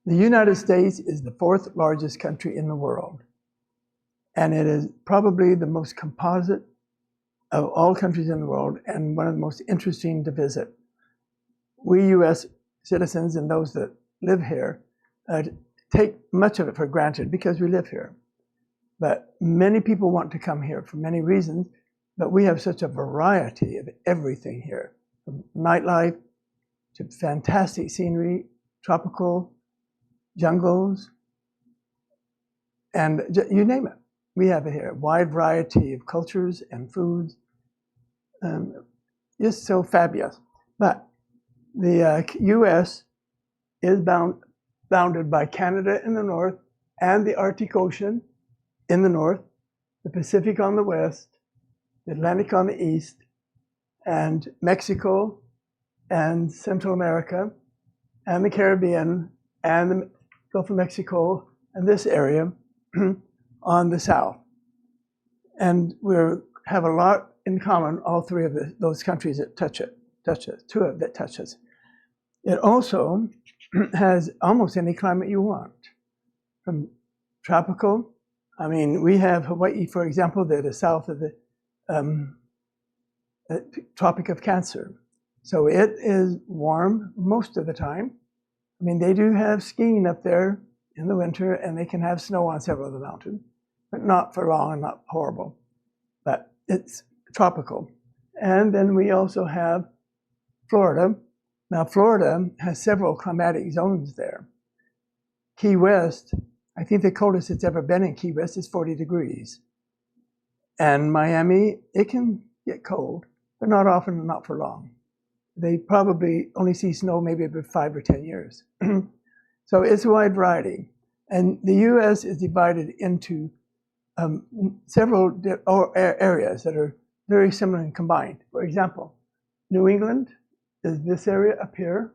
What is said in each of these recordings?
The United States is the fourth largest country in the world, and it is probably the most composite of all countries in the world and one of the most interesting to visit. We U.S. citizens and those that live here take much of it for granted because we live here. But many people want to come here for many reasons, but we have such a variety of everything here, from nightlife to fantastic scenery, tropical jungles, and you name it. We have it here, a wide variety of cultures and foods, just so fabulous. But the U.S. is bounded by Canada in the north and the Arctic Ocean in the north, the Pacific on the west, the Atlantic on the east, and Mexico and Central America and the Caribbean and the Gulf of Mexico and this area on the south. And we have a lot in common, all three of those countries that touch us, two of that touch us. It also has almost any climate you want, from tropical. I mean, we have Hawaii, for example, that is south of the Tropic of Cancer. So it is warm most of the time. I mean, they do have skiing up there in the winter, and they can have snow on several of the mountains, but not for long and not horrible. But it's tropical. And then we also have Florida. Now, Florida has several climatic zones there. Key West, I think the coldest it's ever been in Key West is 40 degrees. And Miami, it can get cold, but not often and not for long. They probably only see snow maybe every 5 or 10 years. So it's a wide variety. And the U.S. is divided into several areas that are very similar and combined. For example, New England is this area up here.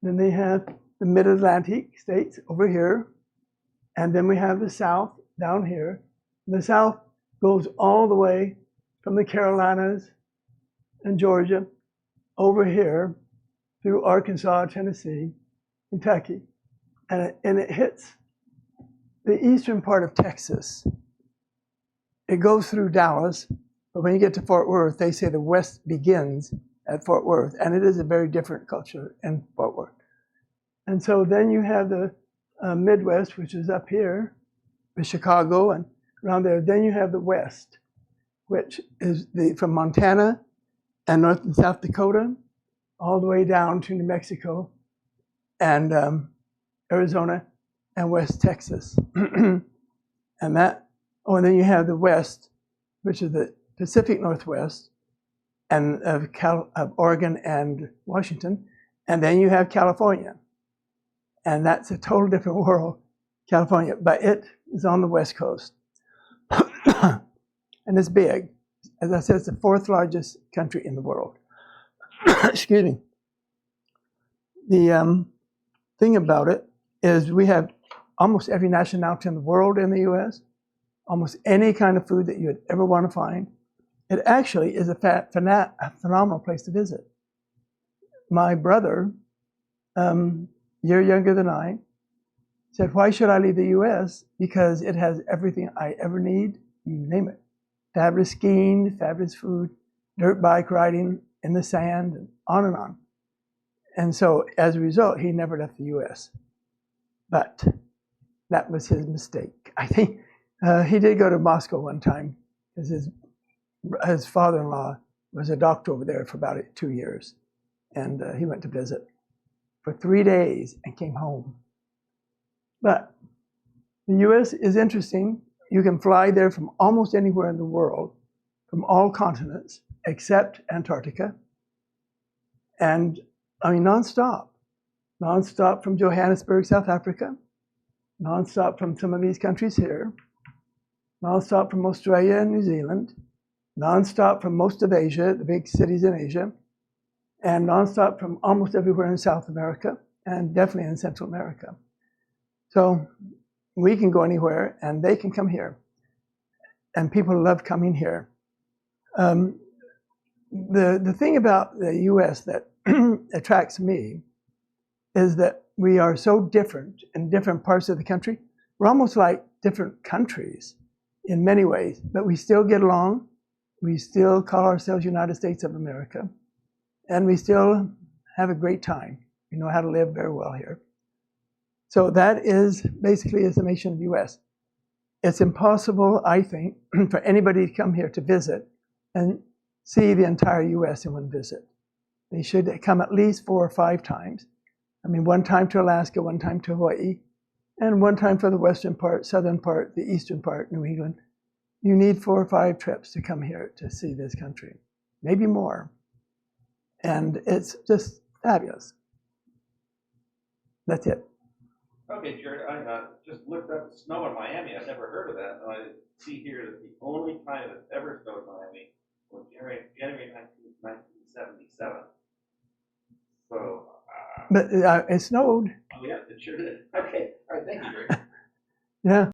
Then they have the Mid-Atlantic states over here. And then we have the South down here. And the South goes all the way from the Carolinas and Georgia over here through Arkansas, Tennessee, Kentucky. And it hits the eastern part of Texas. It goes through Dallas, but when you get to Fort Worth, they say the West begins at Fort Worth, and it is a very different culture in Fort Worth. And so then you have the Midwest, which is up here, with Chicago and around there. Then you have the West, which is from Montana and North and South Dakota, all the way down to New Mexico and Arizona and West Texas. And then you have the West, which is the Pacific Northwest, and of Oregon and Washington. And then you have California. And that's a total different world, California, but it is on the West Coast. And it's big. As I said, it's the fourth largest country in the world. Excuse me. The thing about it is we have almost every nationality in the world in the U.S., almost any kind of food that you would ever want to find. It actually is a phenomenal place to visit. My brother, year younger than I, said, why should I leave the U.S.? Because it has everything I ever need, you name it. Fabulous skiing, fabulous food, dirt bike riding in the sand, and on and on. And so as a result, he never left the U.S. But that was his mistake. I think he did go to Moscow one time because his father-in-law was a doctor over there for about 2 years. And he went to visit for 3 days and came home. But the U.S. is interesting. You can fly there from almost anywhere in the world, from all continents, except Antarctica. And I mean, nonstop. Nonstop from Johannesburg, South Africa. Nonstop from some of these countries here. Nonstop from Australia and New Zealand. Nonstop from most of Asia, the big cities in Asia. And nonstop from almost everywhere in South America, and definitely in Central America. So we can go anywhere, and they can come here. And people love coming here. The thing about the U.S. that attracts me is that we are so different in different parts of the country. We're almost like different countries in many ways, but we still get along. We still call ourselves United States of America, and we still have a great time. We know how to live very well here. So that is basically a summation of the U.S. It's impossible, I think, for anybody to come here to visit and see the entire U.S. in one visit. They should come at least 4 or 5 times. I mean, one time to Alaska, one time to Hawaii, and one time for the western part, southern part, the eastern part, New England. You need 4 or 5 trips to come here to see this country, maybe more. And it's just fabulous. That's it. Okay, Jared, I just looked up snow in Miami. I've never heard of that. And I see here that the only time it's ever snowed in Miami was January 1977. So. But it snowed. Oh, yeah, it sure did. Okay, all right, thank you, Jared. Yeah.